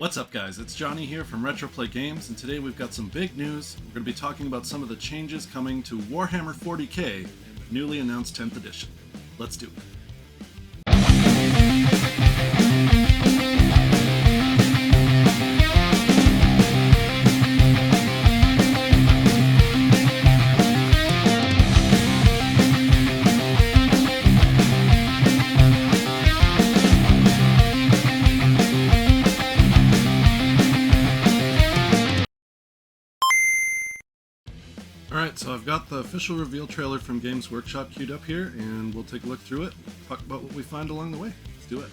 What's up guys, it's Johnny here from Retroplay Games, and today we've got some big news. We're going to be talking about some of the changes coming to Warhammer 40k and the newly announced 10th edition. Let's do it. Alright, so I've got the official reveal trailer from Games Workshop queued up here, and we'll take a look through it, talk about what we find along the way. Let's do it.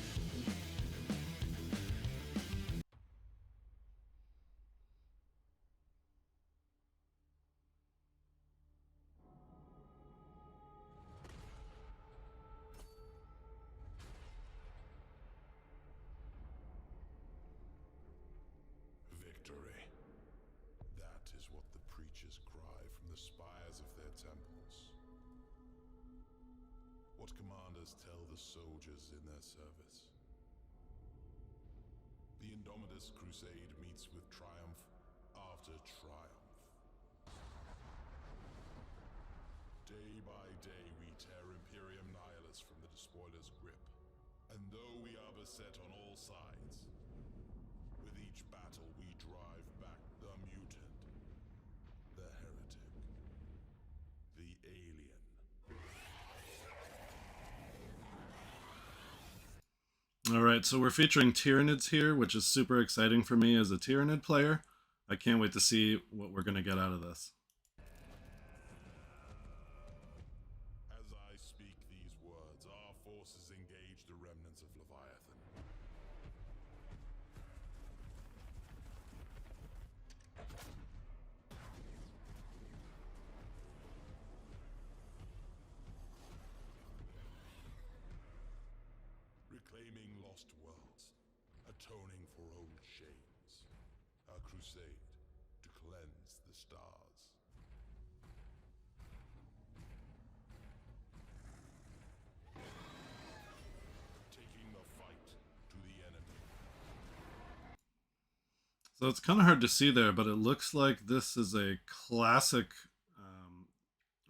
Victory. That is what the preachers cry from the spires of their temples. What commanders tell the soldiers in their service. The Indomitus Crusade meets with triumph after triumph. Day by day we tear Imperium Nihilus from the despoiler's grip. And though we are beset on all sides, with each battle we drive back the mutant, the heretic, the alien. Alright, so we're featuring Tyranids here, which is super exciting for me as a Tyranid player. I can't wait to see what we're going to get out of this. As I speak these words, our forces engage the remnants of Leviathan. Reclaiming lost worlds, atoning for old shames. Our crusade to cleanse the stars. Taking the fight to the enemy. So it's kind of hard to see there, but it looks like this is a classic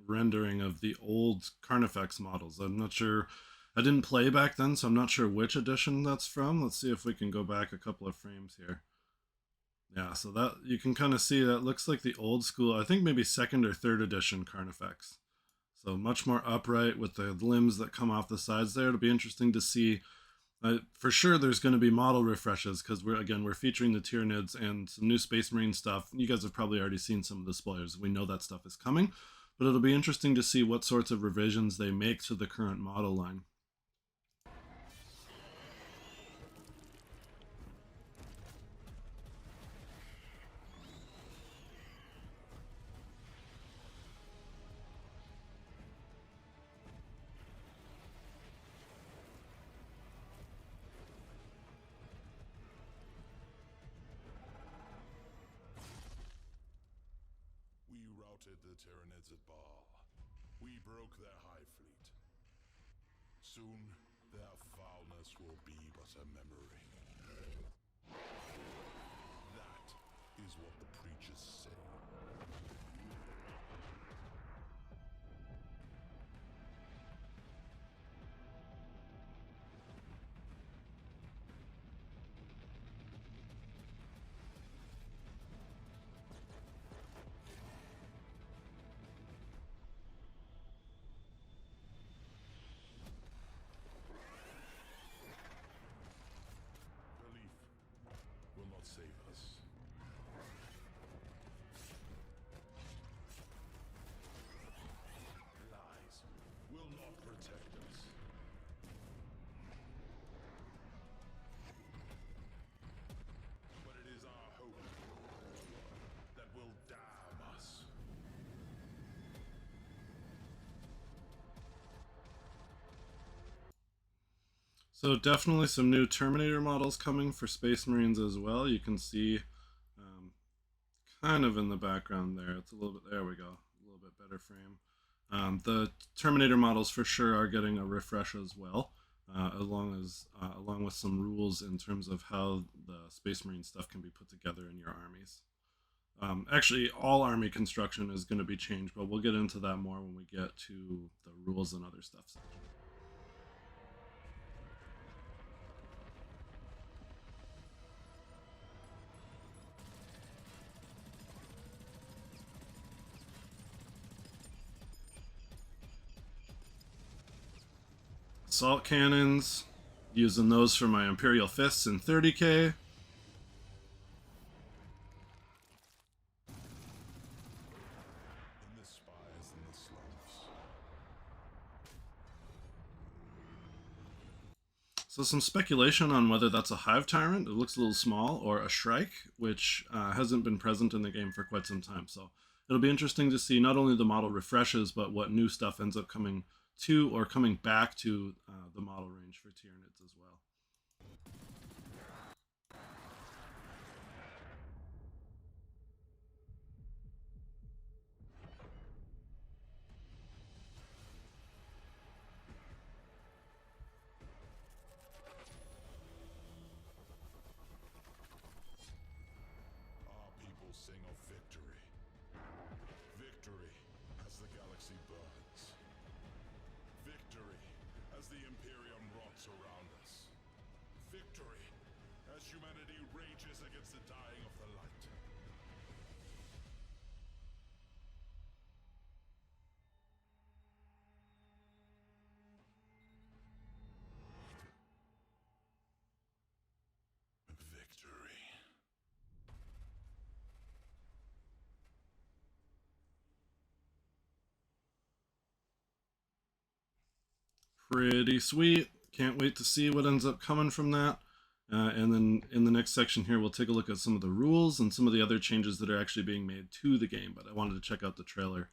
rendering of the old Carnifex models. I'm not sure, I didn't play back then, so I'm not sure which edition that's from. Let's see if we can go back a couple of frames here. Yeah, so that you can kind of see that looks like the old school, I think maybe second or third edition Carnifex. So much more upright with the limbs that come off the sides there. It'll be interesting to see. For sure there's going to be model refreshes because we're featuring the Tyranids and some new Space Marine stuff. You guys have probably already seen some of the spoilers. We know that stuff is coming, but it'll be interesting to see what sorts of revisions they make to the current model line. We routed the Tyranids at Baal. We broke their high fleet. Soon, their foulness will be but a memory. That is what the preachers say. Belief will not save us. Lies will not protect us. But it is our hope that will damn us. So definitely some new Terminator models coming for Space Marines as well. You can see kind of in the background there. It's a little bit, there we go, a little bit better frame. The Terminator models for sure are getting a refresh as well. along with some rules in terms of how the Space Marine stuff can be put together in your armies. Actually, all army construction is going to be changed, but we'll get into that more when we get to the rules and other stuff section. Assault cannons, using those for my Imperial Fists in 30k. In the spires and the slums. So some speculation on whether that's a Hive Tyrant, it looks a little small, or a Shrike, which hasn't been present in the game for quite some time. So it'll be interesting to see not only the model refreshes, but what new stuff ends up coming to or coming back to the model range for Tyranids as well. Our people sing of victory. Victory as the galaxy burns. Victory as the Imperium rots around us. Victory as humanity rages against the dying of the light. Victory. Pretty sweet. Can't wait to see what ends up coming from that. And then in the next section here, we'll take a look at some of the rules and some of the other changes that are actually being made to the game. But I wanted to check out the trailer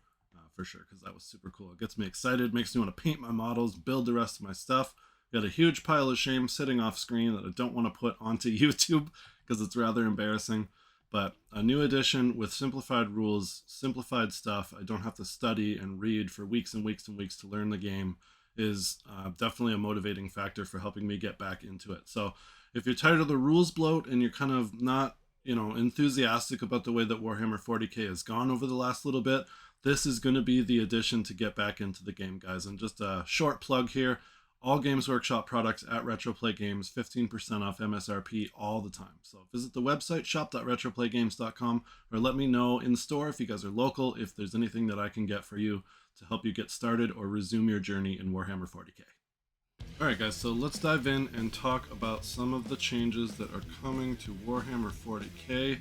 for sure, because that was super cool. It gets me excited, makes me want to paint my models, build the rest of my stuff. Got a huge pile of shame sitting off screen that I don't want to put onto YouTube because it's rather embarrassing. But a new edition with simplified rules, simplified stuff. I don't have to study and read for weeks and weeks and weeks to learn the game is definitely a motivating factor for helping me get back into it. So if you're tired of the rules bloat and you're kind of not, enthusiastic about the way that Warhammer 40k has gone over the last little bit, this is going to be the addition to get back into the game, guys. And just a short plug here, all Games Workshop products at Retroplay Games, 15% off MSRP all the time. So visit the website, shop.retroplaygames.com, or let me know in store if you guys are local, if there's anything that I can get for you to help you get started or resume your journey in Warhammer 40k. Alright guys, so let's dive in and talk about some of the changes that are coming to Warhammer 40k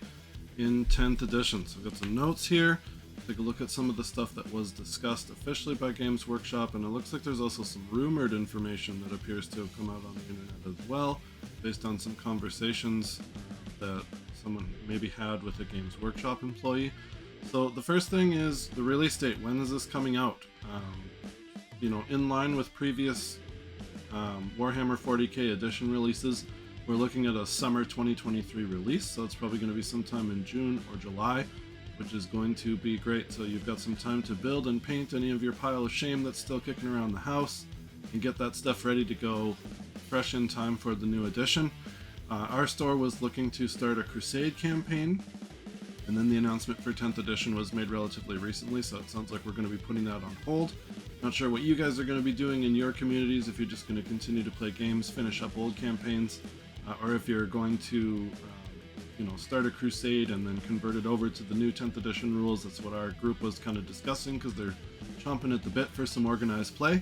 in 10th edition. So I've got some notes here. Take a look at some of the stuff that was discussed officially by Games Workshop, and it looks like there's also some rumored information that appears to have come out on the internet as well, based on some conversations that someone maybe had with a Games Workshop employee. So the first thing is the release date. When is this coming out? In line with previous Warhammer 40k edition releases, we're looking at a summer 2023 release, so it's probably going to be sometime in June or July, which is going to be great. So you've got some time to build and paint any of your pile of shame that's still kicking around the house and get that stuff ready to go fresh in time for the new edition. Our store was looking to start a Crusade campaign, and then the announcement for 10th edition was made relatively recently, so it sounds like we're going to be putting that on hold. Not sure what you guys are going to be doing in your communities, if you're just going to continue to play games, finish up old campaigns, or if you're going to start a Crusade and then convert it over to the new 10th edition rules. That's what our group was kind of discussing, because they're chomping at the bit for some organized play.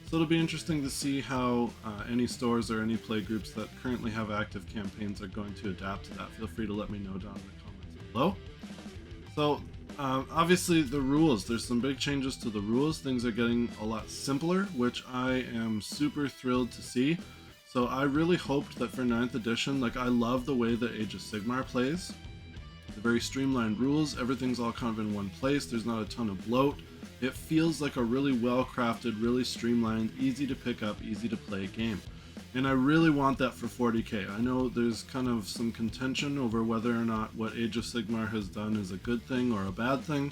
So it'll be interesting to see how any stores or any play groups that currently have active campaigns are going to adapt to that. Feel free to let me know down in the comments below. So obviously the rules, there's some big changes to the rules. Things are getting a lot simpler, which I am super thrilled to see. So I really hoped that for 9th edition, I love the way that Age of Sigmar plays. The very streamlined rules, everything's all kind of in one place, there's not a ton of bloat. It feels like a really well-crafted, really streamlined, easy to pick up, easy to play game. And I really want that for 40k. I know there's kind of some contention over whether or not what Age of Sigmar has done is a good thing or a bad thing.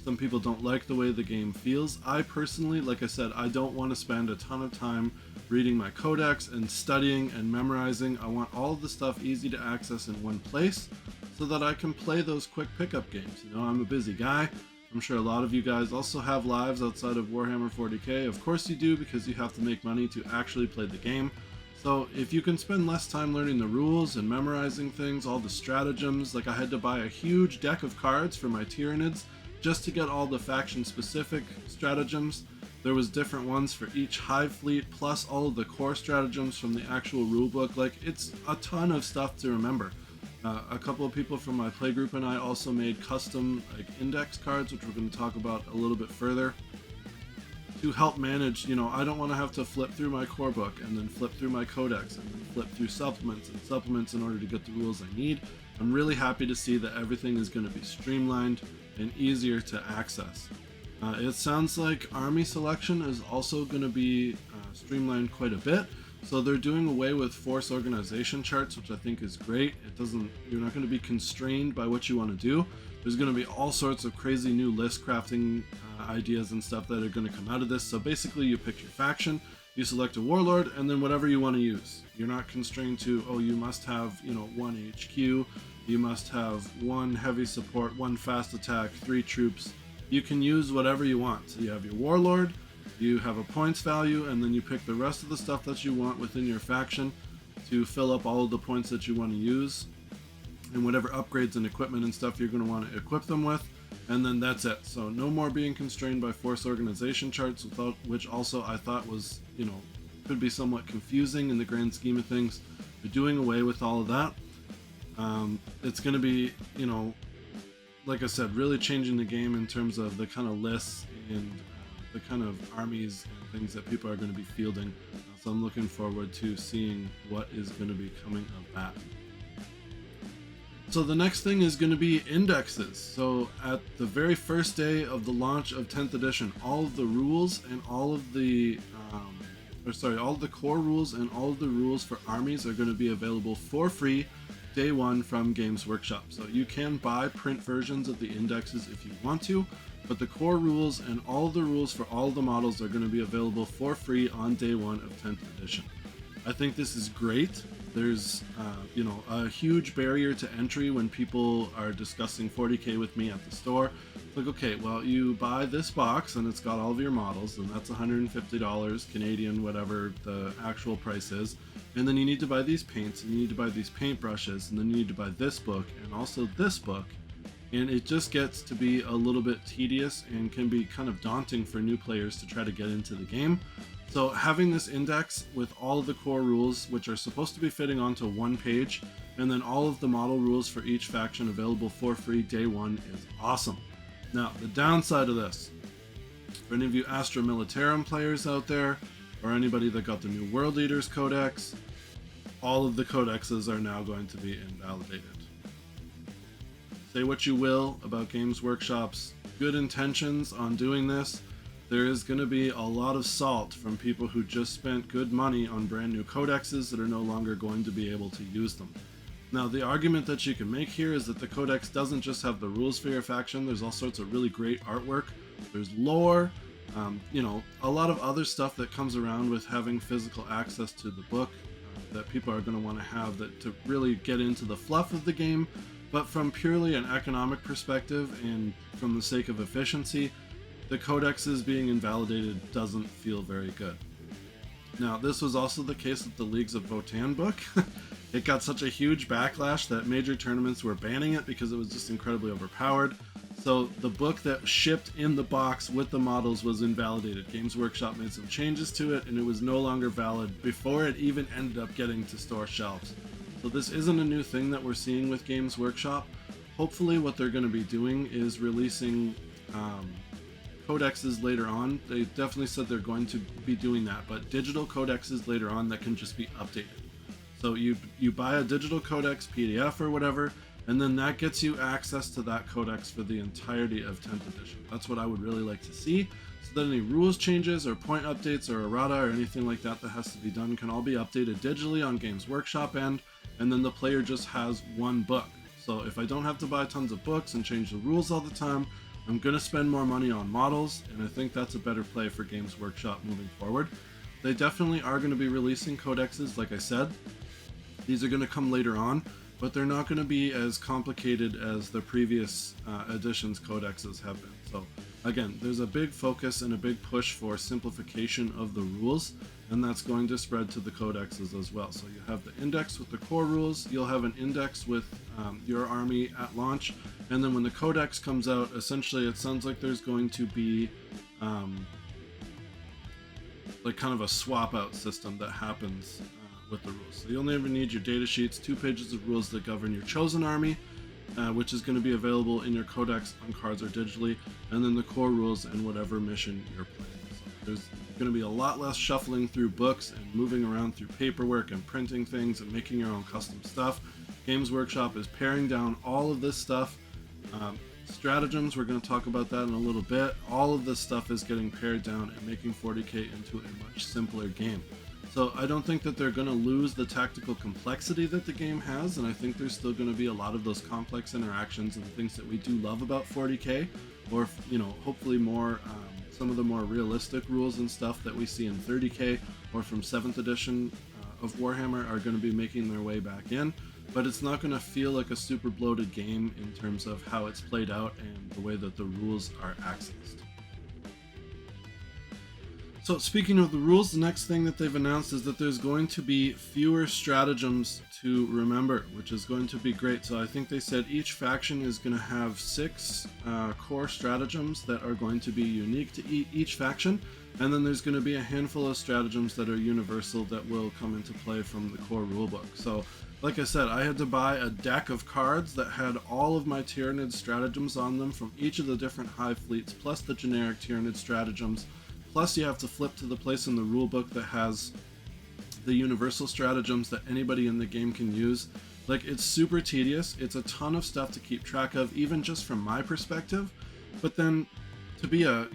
Some people don't like the way the game feels. I personally, like I said, I don't want to spend a ton of time reading my codex and studying and memorizing. I want all of the stuff easy to access in one place so that I can play those quick pickup games. You know, I'm a busy guy. I'm sure a lot of you guys also have lives outside of Warhammer 40k. Of course you do, because you have to make money to actually play the game. So if you can spend less time learning the rules and memorizing things, all the stratagems, like I had to buy a huge deck of cards for my Tyranids just to get all the faction specific stratagems. There was different ones for each hive fleet, plus all of the core stratagems from the actual rulebook. Like, it's a ton of stuff to remember. A couple of people from my playgroup and I also made custom index cards, which we're going to talk about a little bit further, to help manage. You know, I don't want to have to flip through my core book and then flip through my codex and then flip through supplements in order to get the rules I need. I'm really happy to see that everything is going to be streamlined and easier to access. It sounds like army selection is also going to be streamlined quite a bit. So they're doing away with force organization charts, which I think is great. You're not going to be constrained by what you want to do. There's going to be all sorts of crazy new list crafting ideas and stuff that are going to come out of this. So basically you pick your faction, you select a warlord, and then whatever you want to use. You're not constrained to, oh, you must have, you know, 1 HQ, you must have 1 heavy support, 1 fast attack, 3 troops. You can use whatever you want. So you have your warlord, you have a points value, and then you pick the rest of the stuff that you want within your faction to fill up all of the points that you want to use, and whatever upgrades and equipment and stuff you're going to want to equip them with, and then that's it. So no more being constrained by force organization charts, which also I thought was, you know, could be somewhat confusing in the grand scheme of things. They're doing away with all of that. It's going to be, you know, like I said, really changing the game in terms of the kind of lists and the kind of armies and things that people are going to be fielding. So I'm looking forward to seeing what is going to be coming of that. So the next thing is going to be indexes. So at the very first day of the launch of 10th edition, all of the rules and all of the all of the core rules and all of the rules for armies are going to be available for free day one from Games Workshop. So you can buy print versions of the indexes if you want to, but the core rules and all of the rules for all of the models are going to be available for free on day one of 10th edition. I think this is great. There's you know, a huge barrier to entry when people are discussing 40k with me at the store. It's like, okay, well, you buy this box and it's got all of your models, and that's $150 Canadian, whatever the actual price is. And then you need to buy these paints, and you need to buy these paintbrushes, and then you need to buy this book and also this book. And it just gets to be a little bit tedious and can be kind of daunting for new players to try to get into the game. So having this index with all of the core rules, which are supposed to be fitting onto one page, and then all of the model rules for each faction available for free day one, is awesome. Now, the downside of this, for any of you Astra Militarum players out there, or anybody that got the new World Eaters Codex, all of the codexes are now going to be invalidated. Say what you will about Games Workshop's good intentions on doing this, there is going to be a lot of salt from people who just spent good money on brand new codexes that are no longer going to be able to use them. Now, the argument that you can make here is that the codex doesn't just have the rules for your faction, there's all sorts of really great artwork, there's lore, you know, a lot of other stuff that comes around with having physical access to the book that people are going to want to have to really get into the fluff of the game. But from purely an economic perspective and from the sake of efficiency, the codexes being invalidated doesn't feel very good. Now, this was also the case with the Leagues of Votann book. It got such a huge backlash that major tournaments were banning it because it was just incredibly overpowered. So the book that shipped in the box with the models was invalidated. Games Workshop made some changes to it, and it was no longer valid before it even ended up getting to store shelves. So this isn't a new thing that we're seeing with Games Workshop. Hopefully what they're going to be doing is releasing codexes later on. They definitely said they're going to be doing that, but digital codexes later on that can just be updated. So you buy a digital codex PDF or whatever, and then that gets you access to that codex for the entirety of 10th edition. That's what I would really like to see, so that any rules changes or point updates or errata or anything like that that has to be done can all be updated digitally on Games Workshop end, and then the player just has one book. So if I don't have to buy tons of books and change the rules all the time, I'm going to spend more money on models, and I think that's a better play for Games Workshop moving forward. They definitely are going to be releasing codexes, like I said. These are going to come later on, but they're not going to be as complicated as the previous editions codexes have been. So again, there's a big focus and a big push for simplification of the rules, and that's going to spread to the codexes as well. So you have the index with the core rules, you'll have an index with your army at launch, and then when the codex comes out, essentially it sounds like there's going to be like kind of a swap out system that happens with the rules. So you only ever need your data sheets, 2 pages of rules that govern your chosen army, which is going to be available in your codex on cards or digitally, and then the core rules and whatever mission you're playing. So there's going to be a lot less shuffling through books and moving around through paperwork and printing things and making your own custom stuff. Games Workshop is paring down all of this stuff. Stratagems, we're going to talk about that in a little bit. All of this stuff is getting pared down and making 40k into a much simpler game. So I don't think that they're going to lose the tactical complexity that the game has, and I think there's still going to be a lot of those complex interactions and things that we do love about 40k, or hopefully more some of the more realistic rules and stuff that we see in 30k or from 7th edition of Warhammer are going to be making their way back in. But it's not going to feel like a super bloated game in terms of how it's played out and the way that the rules are accessed. So speaking of the rules, the next thing that they've announced is that there's going to be fewer stratagems to remember, which is going to be great. So I think they said each faction is going to have 6 core stratagems that are going to be unique to each faction, and then there's going to be a handful of stratagems that are universal that will come into play from the core rulebook. So like I said, I had to buy a deck of cards that had all of my Tyranid stratagems on them from each of the different hive fleets, plus the generic Tyranid stratagems. Plus you have to flip to the place in the rulebook that has the universal stratagems that anybody in the game can use. Like, it's super tedious. It's a ton of stuff to keep track of, even just from my perspective. But then to be a,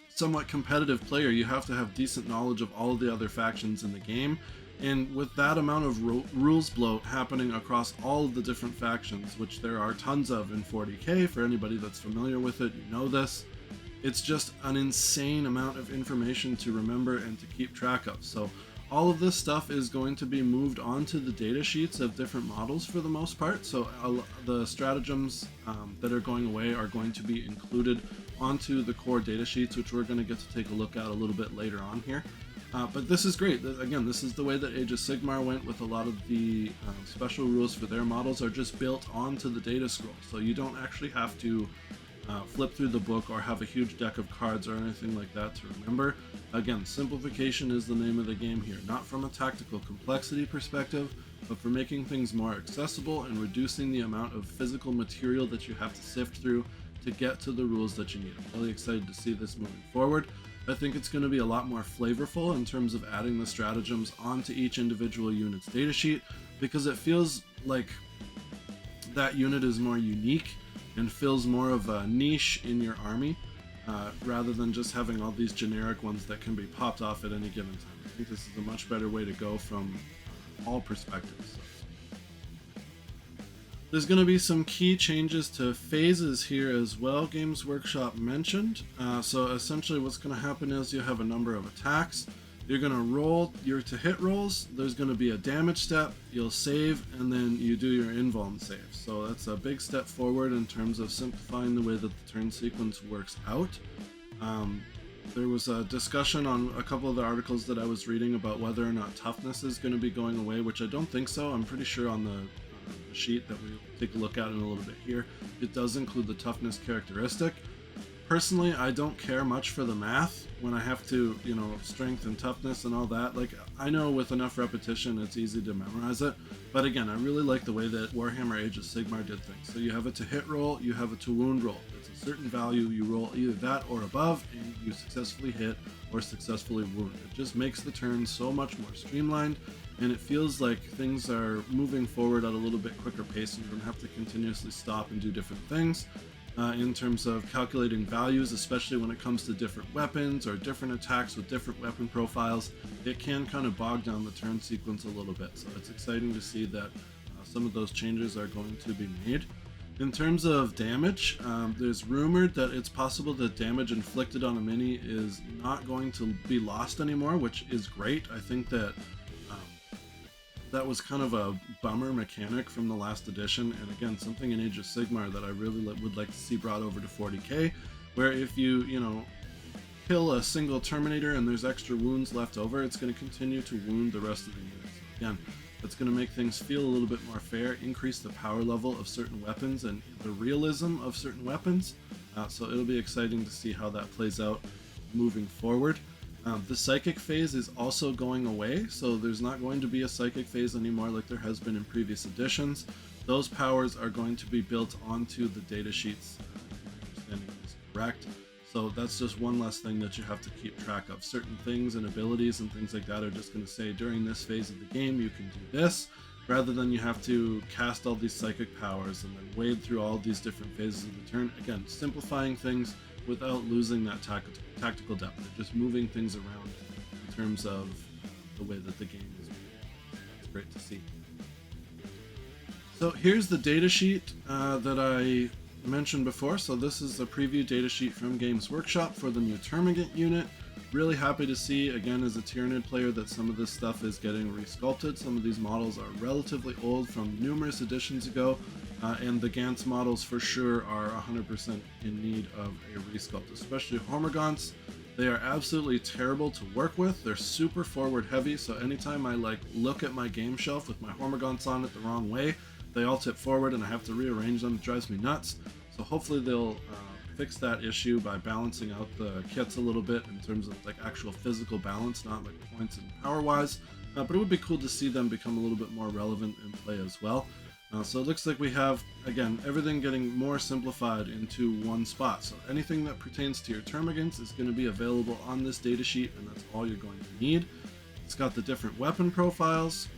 somewhat competitive player, you have to have decent knowledge of all of the other factions in the game. And with that amount of rules bloat happening across all of the different factions, which there are tons of in 40k, for anybody that's familiar with it, you know this, it's just an insane amount of information to remember and to keep track of. So all of this stuff is going to be moved onto the data sheets of different models for the most part. So the stratagems that are going away are going to be included onto the core data sheets, which we're going to get to take a look at a little bit later on here. But this is great. Again, this is the way that Age of Sigmar went with a lot of the special rules for their models are just built onto the data scroll. So you don't actually have to flip through the book or have a huge deck of cards or anything like that to remember. Again, simplification is the name of the game here, not from a tactical complexity perspective, but for making things more accessible and reducing the amount of physical material that you have to sift through to get to the rules that you need. I'm really excited to see this moving forward. I think it's going to be a lot more flavorful in terms of adding the stratagems onto each individual unit's datasheet, because it feels like that unit is more unique and fills more of a niche in your army, rather than just having all these generic ones that can be popped off at any given time. I think this is a much better way to go from all perspectives. There's going to be some key changes to phases here as well, Games Workshop mentioned. So essentially what's going to happen is you have a number of attacks. You're going to roll your to hit rolls. There's going to be a damage step. You'll save, and then you do your invuln save. So that's a big step forward in terms of simplifying the way that the turn sequence works out. There was a discussion on a couple of the articles that I was reading about whether or not toughness is going to be going away, which I don't think so. I'm pretty sure on the sheet that we'll take a look at in a little bit here, it does include the toughness characteristic. Personally, I don't care much for the math when I have to, strength and toughness and all that. Like, I know with enough repetition it's easy to memorize it, but again, I really like the way that Warhammer Age of Sigmar did things. So you have a to hit roll, you have a to wound roll. It's a certain value, you roll either that or above, and you successfully hit or successfully wound. It just makes the turn so much more streamlined, and it feels like things are moving forward at a little bit quicker pace, and you don't have to continuously stop and do different things. In terms of calculating values, especially when it comes to different weapons or different attacks with different weapon profiles, it can kind of bog down the turn sequence a little bit. So it's exciting to see that some of those changes are going to be made. In terms of damage, there's rumored that it's possible that damage inflicted on a mini is not going to be lost anymore, which is great. I think that that was kind of a bummer mechanic from the last edition, and again, something in Age of Sigmar that I really would like to see brought over to 40k, where if you kill a single Terminator and there's extra wounds left over, it's going to continue to wound the rest of the units. So again, that's going to make things feel a little bit more fair, increase the power level of certain weapons and the realism of certain weapons. So it'll be exciting to see how that plays out moving forward. The psychic phase is also going away, so there's not going to be a psychic phase anymore like there has been in previous editions. Those powers are going to be built onto the data sheets, if my understanding is correct. So that's just one less thing that you have to keep track of. Certain things and abilities and things like that are just going to say during this phase of the game you can do this, rather than you have to cast all these psychic powers and then wade through all these different phases of the turn. Again, simplifying things without losing that tactical depth. They're just moving things around in terms of the way that the game is moving. That's great to see. So here's the data sheet that I mentioned before. So this is the preview data sheet from Games Workshop for the new Termagant unit. Really happy to see, again, as a Tyranid player, that some of this stuff is getting resculpted. Some of these models are relatively old from numerous editions ago, and the Gantz models for sure are 100% in need of a resculpt, especially Hormagaunts. They are absolutely terrible to work with. They're super forward heavy, so anytime I look at my game shelf with my Hormagaunts on it the wrong way, they all tip forward and I have to rearrange them. It drives me nuts. So hopefully they'll fix that issue by balancing out the kits a little bit in terms of actual physical balance, not points and power wise. But it would be cool to see them become a little bit more relevant in play as well. So it looks like we have, again, everything getting more simplified into one spot. So anything that pertains to your Termagants is going to be available on this datasheet, and that's all you're going to need. It's got the different weapon profiles.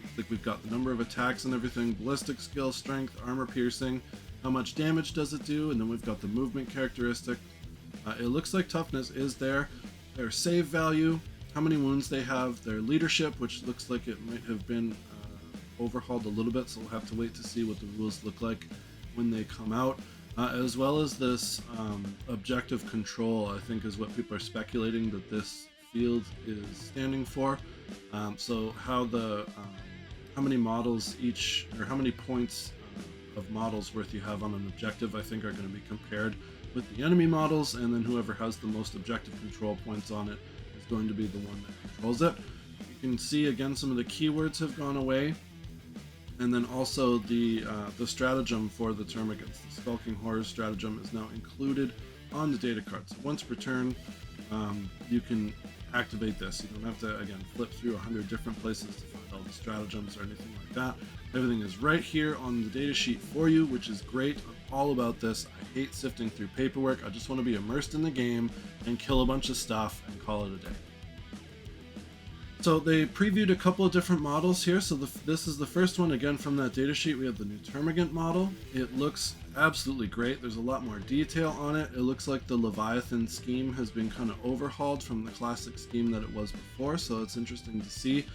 Looks like we've got the number of attacks and everything, ballistic skill, strength, armor piercing, how much damage does it do, and then we've got the movement characteristic. It looks like toughness is there, their save value, how many wounds they have, their leadership, which looks like it might have been overhauled a little bit, so we'll have to wait to see what the rules look like when they come out, as well as this objective control, I think is what people are speculating that this field is standing for. So how many models each, or how many points of models worth you have on an objective, I think are going to be compared with the enemy models, and then whoever has the most objective control points on it is going to be the one that controls it. You can see again some of the keywords have gone away, and then also the stratagem for the Termagants, the Skulking Horror stratagem, is now included on the data card. So once per turn, you can activate this. You don't have to, again, flip through 100 different places to find all the stratagems or anything like that. Everything is right here on the data sheet for you, which is great. I'm all about this. I hate sifting through paperwork. I just want to be immersed in the game and kill a bunch of stuff and call it a day. So they previewed a couple of different models here. So this is the first one, again, from that data sheet. We have the new Termagant model. It looks absolutely great. There's a lot more detail on it. It looks like the Leviathan scheme has been kind of overhauled from the classic scheme that it was before, so it's interesting to see.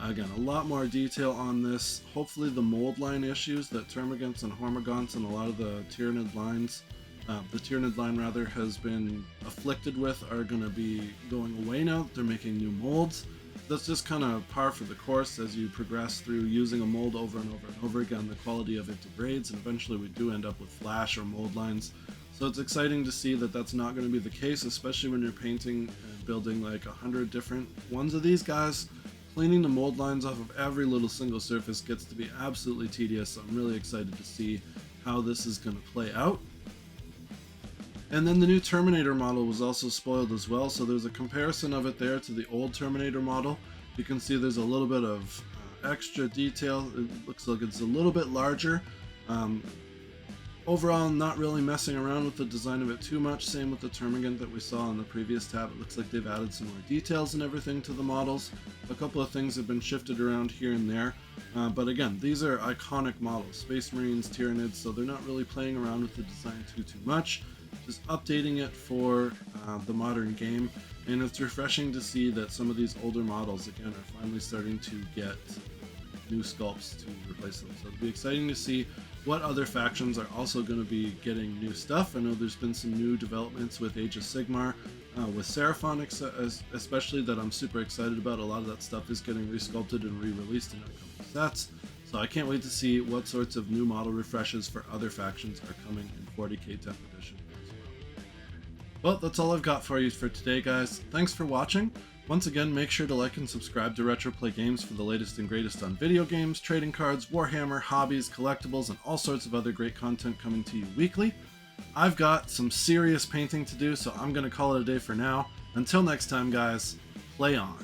Again, a lot more detail on this. Hopefully the mold line issues that Termagants and Hormagaunts and a lot of the Tyranid lines, the Tyranid line rather, has been afflicted with are going to be going away now. They're making new molds. That's just kind of par for the course as you progress through using a mold over and over and over again. The quality of it degrades, and eventually we do end up with flash or mold lines. So it's exciting to see that that's not going to be the case, especially when you're painting and building like 100 different ones of these guys. Cleaning the mold lines off of every little single surface gets to be absolutely tedious. So I'm really excited to see how this is going to play out. And then the new Terminator model was also spoiled as well, so there's a comparison of it there to the old Terminator model. You can see there's a little bit of extra detail. It looks like it's a little bit larger. Overall, not really messing around with the design of it too much. Same with the Termagant that we saw in the previous tab. It looks like they've added some more details and everything to the models. A couple of things have been shifted around here and there. But again, these are iconic models. Space Marines, Tyranids, so they're not really playing around with the design too much. Just updating it for the modern game. And it's refreshing to see that some of these older models, again, are finally starting to get new sculpts to replace them. So it'll be exciting to see what other factions are also going to be getting new stuff. I know there's been some new developments with Age of Sigmar, with Seraphon especially, that I'm super excited about. A lot of that stuff is getting resculpted and re-released in upcoming sets. So I can't wait to see what sorts of new model refreshes for other factions are coming in 40k 10th edition as well. Well, that's all I've got for you for today, guys. Thanks for watching. Once again, make sure to like and subscribe to Retroplay Games for the latest and greatest on video games, trading cards, Warhammer, hobbies, collectibles, and all sorts of other great content coming to you weekly. I've got some serious painting to do, so I'm going to call it a day for now. Until next time, guys, play on.